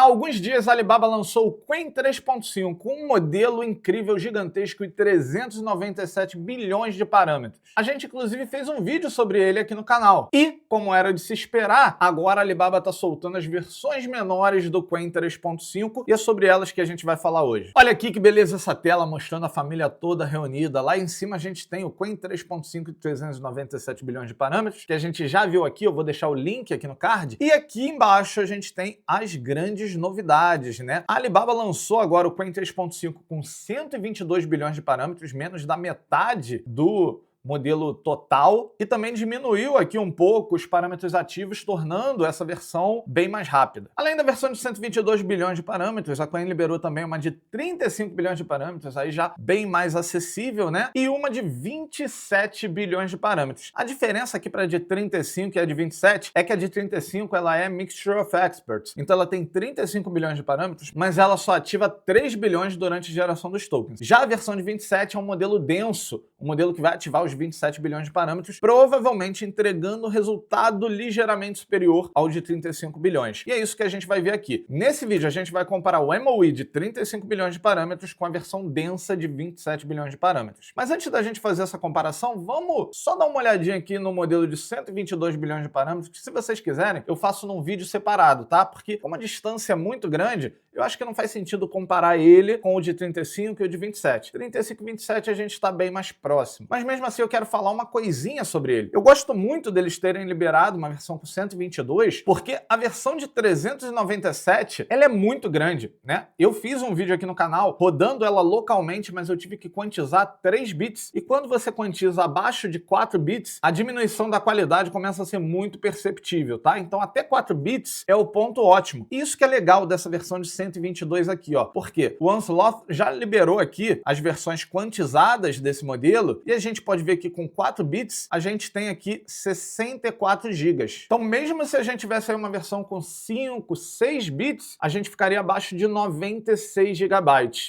alguns dias a Alibaba lançou o Qwen 3.5, um modelo incrível, gigantesco e 397 bilhões de parâmetros. A gente inclusive fez um vídeo sobre ele aqui no canal. E, como era de se esperar, agora a Alibaba está soltando as versões menores do Qwen 3.5 e é sobre elas que a gente vai falar hoje. Olha aqui que beleza essa tela mostrando a família toda reunida. Lá em cima a gente tem o Qwen 3.5 de 397 bilhões de parâmetros, que a gente já viu aqui, eu vou deixar o link aqui no card. E aqui embaixo a gente tem as grandes novidades, né? A Alibaba lançou agora o Qwen 3.5 com 122 bilhões de parâmetros, menos da metade do modelo total, e também diminuiu aqui um pouco os parâmetros ativos, tornando essa versão bem mais rápida. Além da versão de 122 bilhões de parâmetros, a Qwen liberou também uma de 35 bilhões de parâmetros, aí já bem mais acessível, né? E uma de 27 bilhões de parâmetros. A diferença aqui para a de 35 e a de 27 é que a de 35 ela é Mixture of Experts, então ela tem 35 bilhões de parâmetros, mas ela só ativa 3 bilhões durante a geração dos tokens. Já a versão de 27 é um modelo denso, um modelo que vai ativar os 27 bilhões de parâmetros, provavelmente entregando resultado ligeiramente superior ao de 35 bilhões. E é isso que a gente vai ver aqui. Nesse vídeo a gente vai comparar o MOE de 35 bilhões de parâmetros com a versão densa de 27 bilhões de parâmetros. Mas antes da gente fazer essa comparação, vamos só dar uma olhadinha aqui no modelo de 122 bilhões de parâmetros, que se vocês quiserem, eu faço num vídeo separado, tá? Porque como a distância é muito grande, eu acho que não faz sentido comparar ele com o de 35 e o de 27. 35 e 27 a gente está bem mais próximo. Mas mesmo assim eu quero falar uma coisinha sobre ele. Eu gosto muito deles terem liberado uma versão com 122, porque a versão de 397, ela é muito grande, né? Eu fiz um vídeo aqui no canal rodando ela localmente, mas eu tive que quantizar 3 bits. E quando você quantiza abaixo de 4 bits, a diminuição da qualidade começa a ser muito perceptível, tá? Então até 4 bits é o ponto ótimo. Isso que é legal dessa versão de 122 aqui, ó. Porque o Onslaught já liberou aqui as versões quantizadas desse modelo e a gente pode ver que com 4 bits a gente tem aqui 64 GB. Então mesmo se a gente tivesse aí uma versão com 5, 6 bits, a gente ficaria abaixo de 96 GB.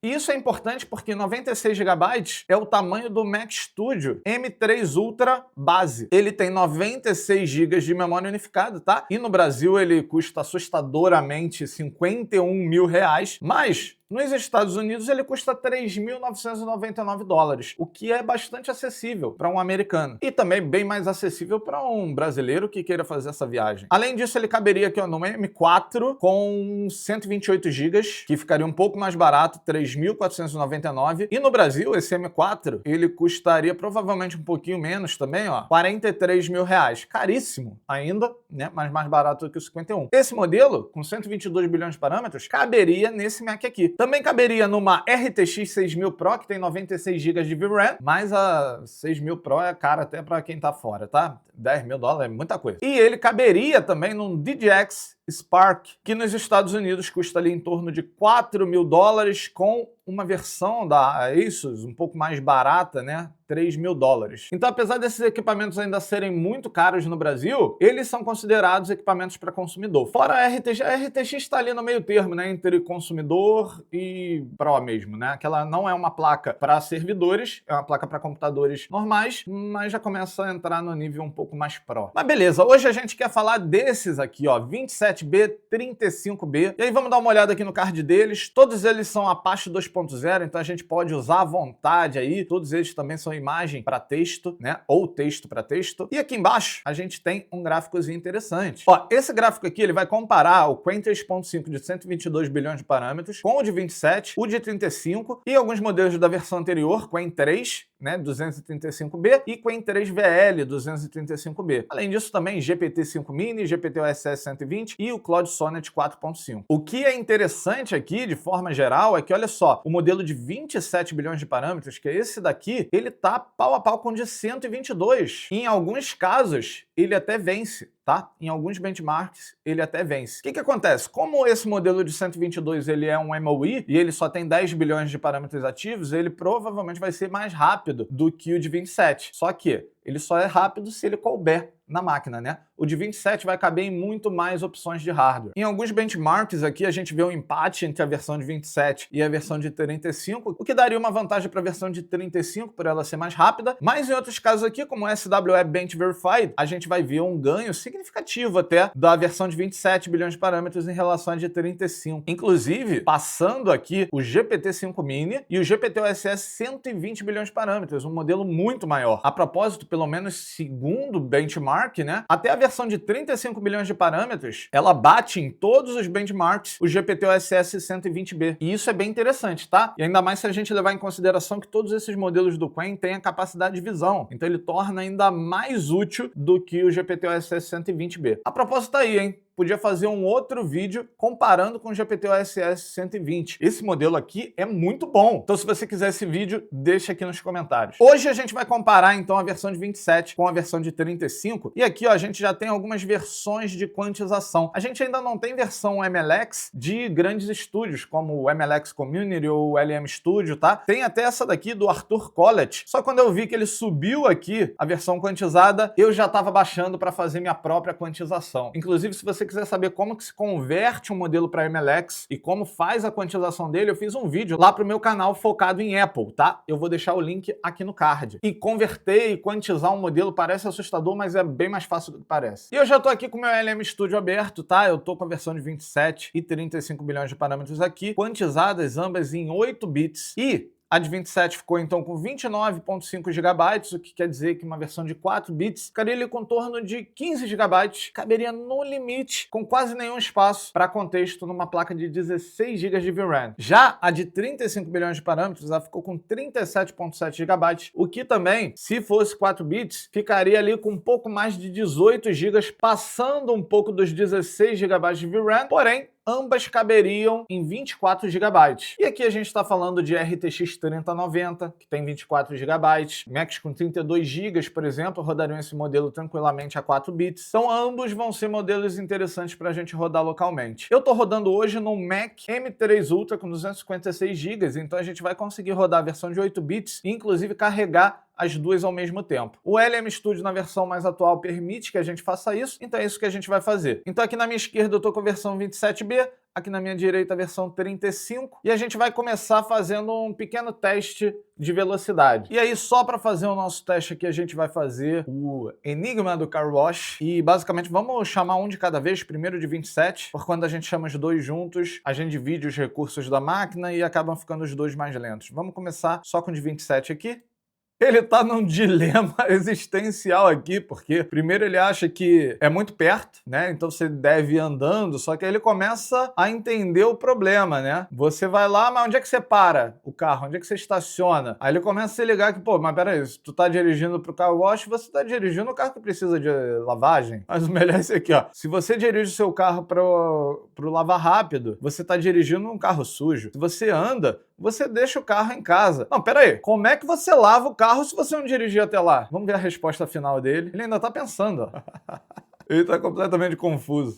E isso é importante porque 96 GB é o tamanho do Mac Studio M3 Ultra base. Ele tem 96 GB de memória unificada, tá? E no Brasil ele custa assustadoramente R$51.000, mas nos Estados Unidos ele custa 3.999 dólares, o que é bastante acessível para um americano. E também bem mais acessível para um brasileiro que queira fazer essa viagem. Além disso, ele caberia aqui ó, no M4 com 128 GB, que ficaria um pouco mais barato, 3.499. E no Brasil, esse M4, ele custaria provavelmente um pouquinho menos também, ó, R$43.000. Caríssimo ainda, né? Mas mais barato do que o 51. Esse modelo, com 122 bilhões de parâmetros, caberia nesse Mac aqui. Também caberia numa RTX 6000 Pro, que tem 96 GB de VRAM, mas a 6000 Pro é cara até para quem tá fora, tá? $10.000 é muita coisa. E ele caberia também num DGX Spark, que nos Estados Unidos custa ali em torno de $4.000, com uma versão da Asus um pouco mais barata, né? $3.000. Então, apesar desses equipamentos ainda serem muito caros no Brasil, eles são considerados equipamentos para consumidor. Fora a RTX está ali no meio termo, né? Entre consumidor e Pro mesmo, né? Aquela não é uma placa para servidores, é uma placa para computadores normais, mas já começa a entrar no nível um pouco mais Pro. Mas beleza, hoje a gente quer falar desses aqui, ó, 27B, 35B. E aí vamos dar uma olhada aqui no card deles. Todos eles são Apache 2.0, então a gente pode usar à vontade aí. Todos eles também são imagem para texto, né? Ou texto para texto. E aqui embaixo a gente tem um gráficozinho interessante. Ó, esse gráfico aqui ele vai comparar o Qwen 3.5 de 122 bilhões de parâmetros com o de 27, o de 35 e alguns modelos da versão anterior, Qwen 3, né, 235B e Qwen 3 VL 235B. Além disso também GPT-5 Mini, GPT-OSS 120 e o Claude Sonnet 4.5. O que é interessante aqui, de forma geral, é que, olha só, o modelo de 27 bilhões de parâmetros, que é esse daqui, ele tá pau a pau com o de 122. E em alguns casos, ele até vence, tá? Em alguns benchmarks, ele até vence. O que acontece? Como esse modelo de 122 ele é um MOE e ele só tem 10 bilhões de parâmetros ativos, ele provavelmente vai ser mais rápido do que o de 27. Só que ele só é rápido se ele couber na máquina, né? O de 27 vai caber em muito mais opções de hardware. Em alguns benchmarks aqui, a gente vê um empate entre a versão de 27 e a versão de 35, o que daria uma vantagem para a versão de 35 por ela ser mais rápida, mas em outros casos aqui, como o SWE Bench Verified, a gente vai ver um ganho significativo até da versão de 27 bilhões de parâmetros em relação à de 35. Inclusive, passando aqui o GPT-5 Mini e o GPT-OSS 120 bilhões de parâmetros, um modelo muito maior. A propósito, pelo menos segundo o benchmark, né, até a versão de 35 bilhões de parâmetros, ela bate em todos os benchmarks o GPT-OSS 120B. E isso é bem interessante, tá? E ainda mais se a gente levar em consideração que todos esses modelos do Qwen têm a capacidade de visão. Então ele torna ainda mais útil do que o GPT-OSS 120B. A propósito tá aí, hein? Podia fazer um outro vídeo comparando com o GPT-OSS 120. Esse modelo aqui é muito bom. Então, se você quiser esse vídeo, deixa aqui nos comentários. Hoje a gente vai comparar, então, a versão de 27 com a versão de 35. E aqui, ó, a gente já tem algumas versões de quantização. A gente ainda não tem versão MLX de grandes estúdios, como o MLX Community ou o LM Studio, tá? Tem até essa daqui do Arthur Collett. Só quando eu vi que ele subiu aqui a versão quantizada, eu já estava baixando para fazer minha própria quantização. Inclusive, se você quiser saber como que se converte um modelo para MLX e como faz a quantização dele, eu fiz um vídeo lá pro meu canal focado em Apple, tá? Eu vou deixar o link aqui no card. E converter e quantizar um modelo parece assustador, mas é bem mais fácil do que parece. E eu já tô aqui com o meu LM Studio aberto, tá? Eu tô com a versão de 27 e 35 bilhões de parâmetros aqui, quantizadas ambas em 8 bits. E a de 27 ficou então com 29,5 GB, o que quer dizer que uma versão de 4 bits ficaria ali com torno de 15 GB, caberia no limite, com quase nenhum espaço para contexto numa placa de 16 GB de VRAM. Já a de 35 bilhões de parâmetros, ela ficou com 37,7 GB, o que também, se fosse 4 bits, ficaria ali com um pouco mais de 18 GB, passando um pouco dos 16 GB de VRAM, porém, ambas caberiam em 24 GB. E aqui a gente está falando de RTX 3090, que tem 24 GB, Macs com 32 GB, por exemplo, rodariam esse modelo tranquilamente a 4 bits. Então ambos vão ser modelos interessantes para a gente rodar localmente. Eu estou rodando hoje no Mac M3 Ultra com 256 GB, então a gente vai conseguir rodar a versão de 8 bits e inclusive carregar as duas ao mesmo tempo. O LM Studio na versão mais atual permite que a gente faça isso, então é isso que a gente vai fazer. Então aqui na minha esquerda eu estou com a versão 27B, aqui na minha direita a versão 35, e a gente vai começar fazendo um pequeno teste de velocidade. E aí, só para fazer o nosso teste aqui, a gente vai fazer o Enigma do Car Wash, e basicamente vamos chamar um de cada vez, primeiro de 27, porque quando a gente chama os dois juntos, a gente divide os recursos da máquina e acabam ficando os dois mais lentos. Vamos começar só com o de 27 aqui. Ele tá num dilema existencial aqui, porque primeiro ele acha que é muito perto, né? Então você deve ir andando, só que aí ele começa a entender o problema, né? Você vai lá, mas onde é que você para o carro? Onde é que você estaciona? Aí ele começa a se ligar que, pô, mas peraí, se tu tá dirigindo pro car wash, você tá dirigindo o carro que precisa de lavagem. Mas o melhor é isso aqui, ó. Se você dirige o seu carro pro lavar rápido, você tá dirigindo um carro sujo. Se você anda, você deixa o carro em casa. Não, pera aí. Como é que você lava o carro se você não dirigir até lá? Vamos ver a resposta final dele. Ele ainda tá pensando, ó. Ele tá completamente confuso.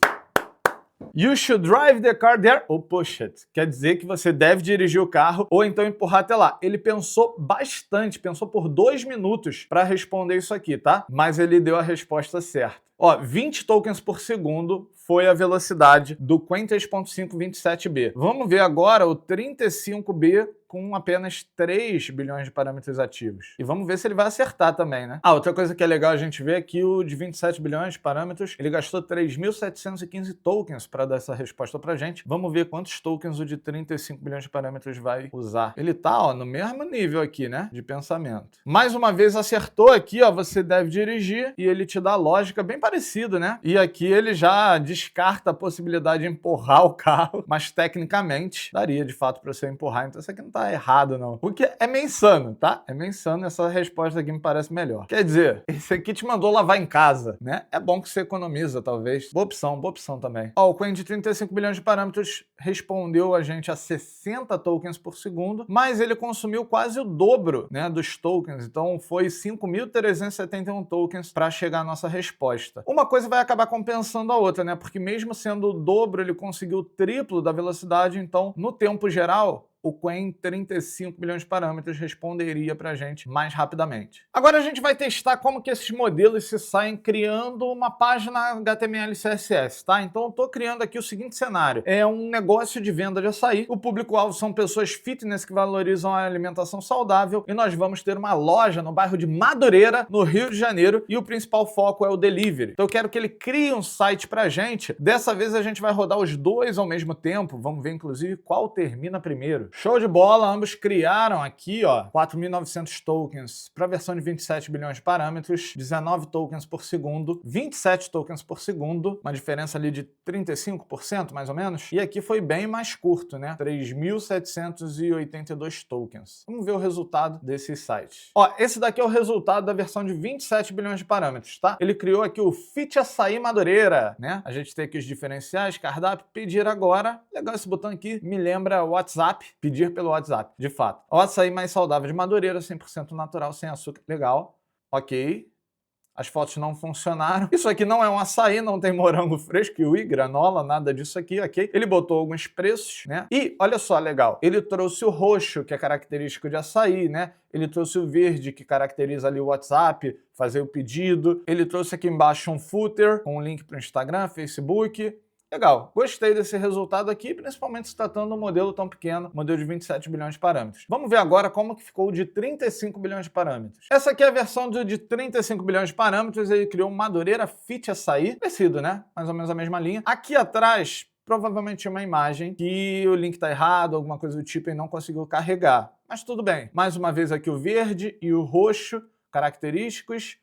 You should drive the car there or push it. Quer dizer que você deve dirigir o carro ou então empurrar até lá. Ele pensou bastante, pensou por 2 minutos para responder isso aqui, tá? Mas ele deu a resposta certa. Ó, 20 tokens por segundo foi a velocidade do Qwen 3.5 27B. Vamos ver agora o 35B com apenas 3 bilhões de parâmetros ativos. E vamos ver se ele vai acertar também, né? Ah, outra coisa que é legal a gente ver é que o de 27 bilhões de parâmetros, ele gastou 3.715 tokens para dar essa resposta pra gente. Vamos ver quantos tokens o de 35 bilhões de parâmetros vai usar. Ele tá, ó, no mesmo nível aqui, né, de pensamento. Mais uma vez acertou aqui, ó, você deve dirigir, e ele te dá a lógica bem parecida, né? E aqui ele já descarta a possibilidade de empurrar o carro, mas tecnicamente daria de fato para você empurrar, então isso aqui não tá errado não. Porque é meio insano, tá? É meio insano, essa resposta aqui me parece melhor. Quer dizer, esse aqui te mandou lavar em casa, né? É bom que você economiza, talvez. Boa opção também. Ó, o Qwen de 35 bilhões de parâmetros respondeu a gente a 60 tokens por segundo, mas ele consumiu quase o dobro, né, dos tokens, então foi 5.371 tokens para chegar à nossa resposta. Uma coisa vai acabar compensando a outra, né? Porque mesmo sendo o dobro, ele conseguiu o triplo da velocidade, então, no tempo geral, o Qwen 35 bilhões de parâmetros responderia para a gente mais rapidamente. Agora a gente vai testar como que esses modelos se saem criando uma página HTML e CSS, tá? Então eu estou criando aqui o seguinte cenário. É um negócio de venda de açaí. O público-alvo são pessoas fitness que valorizam a alimentação saudável e nós vamos ter uma loja no bairro de Madureira, no Rio de Janeiro, e o principal foco é o delivery. Então eu quero que ele crie um site pra gente. Dessa vez a gente vai rodar os dois ao mesmo tempo. Vamos ver, inclusive, qual termina primeiro. Show de bola, ambos criaram aqui, ó, 4.900 tokens para a versão de 27 bilhões de parâmetros, 19 tokens por segundo, 27 tokens por segundo, uma diferença ali de 35%, mais ou menos. E aqui foi bem mais curto, né? 3.782 tokens. Vamos ver o resultado desses sites. Ó, esse daqui é o resultado da versão de 27 bilhões de parâmetros, tá? Ele criou aqui o Fit Açaí Madureira, né? A gente tem aqui os diferenciais, cardápio, pedir agora. Legal esse botão aqui, me lembra o WhatsApp, pedir pelo WhatsApp, de fato. O açaí mais saudável de Madureira, 100% natural, sem açúcar. Legal, ok. As fotos não funcionaram. Isso aqui não é um açaí, não tem morango fresco, kiwi, granola, nada disso aqui, ok? Ele botou alguns preços, né? E, olha só, legal, ele trouxe o roxo, que é característico de açaí, né? Ele trouxe o verde, que caracteriza ali o WhatsApp, fazer o pedido. Ele trouxe aqui embaixo um footer, com um link para o Instagram, Facebook. Legal, gostei desse resultado aqui, principalmente se tratando de um modelo tão pequeno, modelo de 27 bilhões de parâmetros. Vamos ver agora como que ficou o de 35 bilhões de parâmetros. Essa aqui é a versão de 35 bilhões de parâmetros, ele criou um Madureira Fit Açaí, parecido, né? Mais ou menos a mesma linha. Aqui atrás, provavelmente uma imagem que o link tá errado, alguma coisa do tipo, e não conseguiu carregar. Mas tudo bem. Mais uma vez aqui o verde e o roxo, característicos.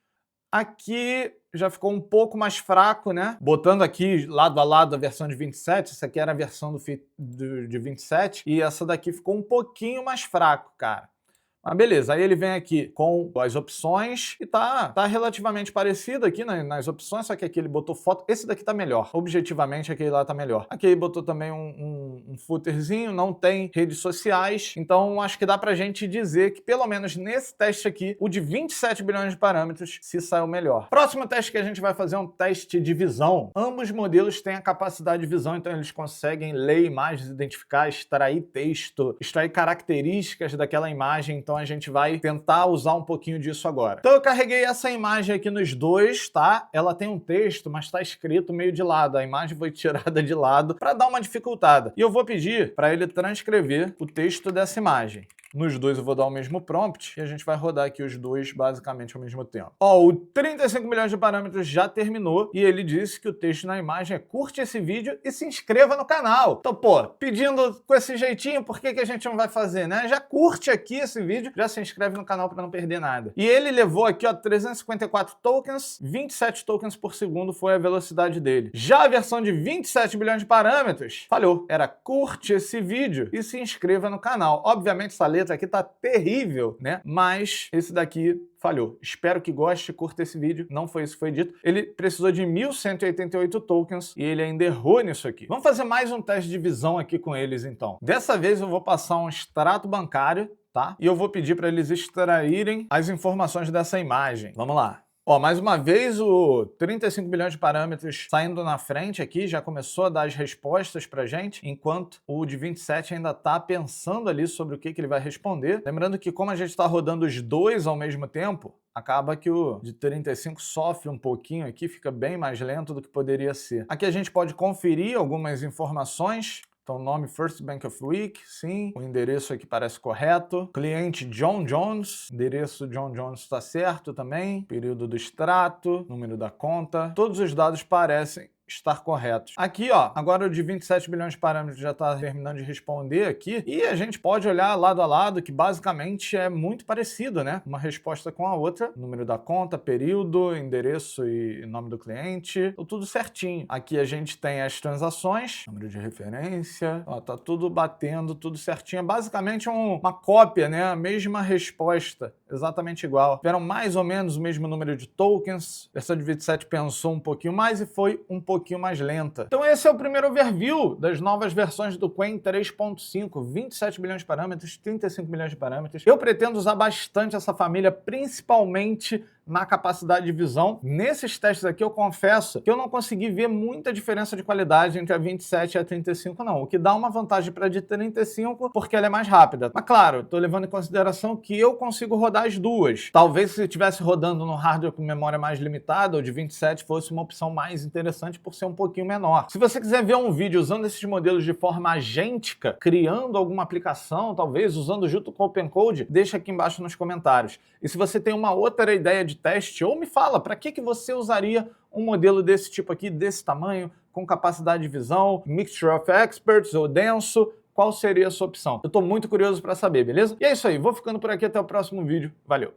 Aqui já ficou um pouco mais fraco, né? Botando aqui lado a lado a versão de 27, essa aqui era a versão de 27, e essa daqui ficou um pouquinho mais fraco, cara. Mas beleza, aí ele vem aqui com as opções e tá relativamente parecido aqui nas opções, só que aqui ele botou foto. Esse daqui tá melhor. Objetivamente, aquele lá tá melhor. Aqui ele botou também um footerzinho, não tem redes sociais, então acho que dá pra gente dizer que pelo menos nesse teste aqui, o de 27 bilhões de parâmetros se saiu melhor. Próximo teste que a gente vai fazer é um teste de visão. Ambos modelos têm a capacidade de visão, então eles conseguem ler imagens, identificar, extrair texto, extrair características daquela imagem. Então a gente vai tentar usar um pouquinho disso agora. Então eu carreguei essa imagem aqui nos dois, tá? Ela tem um texto, mas está escrito meio de lado. A imagem foi tirada de lado para dar uma dificultada. E eu vou pedir para ele transcrever o texto dessa imagem. Nos dois eu vou dar o mesmo prompt e a gente vai rodar aqui os dois basicamente ao mesmo tempo. Ó, o 35 milhões de parâmetros já terminou e ele disse que o texto na imagem é: curte esse vídeo e se inscreva no canal. Então, pô, pedindo com esse jeitinho, por que a gente não vai fazer, né? Já curte aqui esse vídeo, já se inscreve no canal para não perder nada. E ele levou aqui, ó, 354 tokens, 27 tokens por segundo foi a velocidade dele. Já a versão de 27 bilhões de parâmetros falhou. Era: curte esse vídeo e se inscreva no canal. Obviamente essa letra aqui tá terrível, né? Mas esse daqui falhou. Espero que goste, curta esse vídeo. Não foi isso que foi dito. Ele precisou de 1.188 tokens e ele ainda errou nisso aqui. Vamos fazer mais um teste de visão aqui com eles, então. Dessa vez eu vou passar um extrato bancário, tá? E eu vou pedir para eles extraírem as informações dessa imagem. Vamos lá. Ó, mais uma vez o 35 bilhões de parâmetros saindo na frente aqui, já começou a dar as respostas pra gente, enquanto o de 27 ainda tá pensando ali sobre o que ele vai responder. Lembrando que como a gente tá rodando os dois ao mesmo tempo, acaba que o de 35 sofre um pouquinho aqui, fica bem mais lento do que poderia ser. Aqui a gente pode conferir algumas informações. Então, nome First Bank of Week, sim. O endereço aqui parece correto. Cliente John Jones, endereço John Jones está certo também. Período do extrato, número da conta. Todos os dados parecem estar corretos. Aqui, ó, agora o de 27 bilhões de parâmetros já está terminando de responder aqui, e a gente pode olhar lado a lado, que basicamente é muito parecido, né? Uma resposta com a outra, número da conta, período, endereço e nome do cliente, tudo certinho. Aqui a gente tem as transações, número de referência, ó, tá tudo batendo, tudo certinho. É basicamente uma cópia, né? A mesma resposta, exatamente igual. Tiveram mais ou menos o mesmo número de tokens, a versão de 27 pensou um pouquinho mais e foi um pouquinho mais lenta. Então esse é o primeiro overview das novas versões do Qwen 3.5, 27 bilhões de parâmetros, 35 bilhões de parâmetros. Eu pretendo usar bastante essa família, principalmente na capacidade de visão. Nesses testes aqui, eu confesso que eu não consegui ver muita diferença de qualidade entre a 27 e a 35 não, o que dá uma vantagem para a de 35 porque ela é mais rápida. Mas claro, estou levando em consideração que eu consigo rodar as duas. Talvez se estivesse rodando no hardware com memória mais limitada, o de 27 fosse uma opção mais interessante por ser um pouquinho menor. Se você quiser ver um vídeo usando esses modelos de forma agêntica, criando alguma aplicação, talvez usando junto com o OpenCode, deixa aqui embaixo nos comentários. E se você tem uma outra ideia de teste, ou me fala, para que você usaria um modelo desse tipo aqui, desse tamanho, com capacidade de visão, Mixture of Experts ou denso, qual seria a sua opção? Eu estou muito curioso para saber, beleza? E é isso aí, vou ficando por aqui até o próximo vídeo. Valeu!